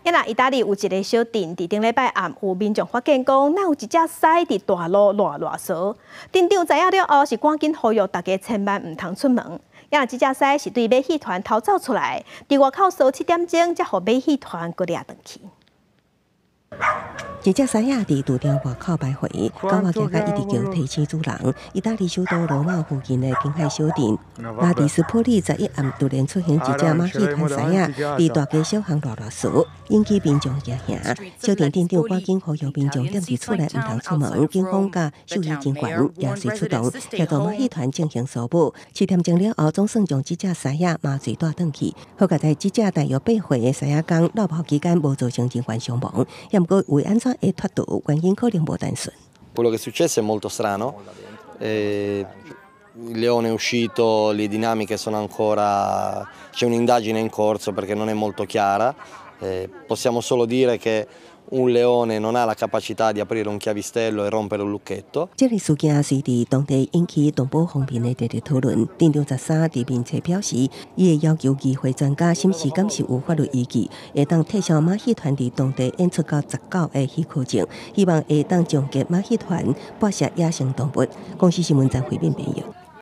因为意大利有一个小镇，伫顶礼拜暗有民众发现讲，哪有一只狮伫大路乱扫。镇长知影了后，是赶紧呼吁大家千万唔通出门。因为这只狮是对马戏团逃走出来，伫外口扫7点钟，才互马戏团搁掠转去。 这只狮仔伫赌场外口徘徊，到外行甲一直叫提醒主人。意大利首都罗马附近的滨海小镇，拉迪斯波利11暗突然出现一只马戏团狮仔，伫大街小巷乱扫，引起民众惊吓。小镇镇长赶紧呼吁民众踮伫厝内唔通出门。警方甲兽医警官也随出动，协助马戏团进行搜捕。7点钟了后，总算将这只狮仔麻醉带转去。好在这只大约8岁的狮仔公落跑期间无造成人员伤亡。 为安怎会脱逃，原因可能无单纯。Quello che è successo è molto strano. Il leone è uscito, le dinamiche sono ancora. C'è un'indagine in corso perché non è molto chiara. Possiamo solo dire che un leone non ha la capacità di aprire un chiavistello e rompere un lucchetto. 这个事件随伫当地引起动保方面的热烈讨论。镇长13伫面册表示，伊会要求议会专家审视敢是有法律依据，会当撤销马戏团伫当地演出到19个许可证，希望会当终结马戏团捕杀野生动物。公司新闻站回应没有。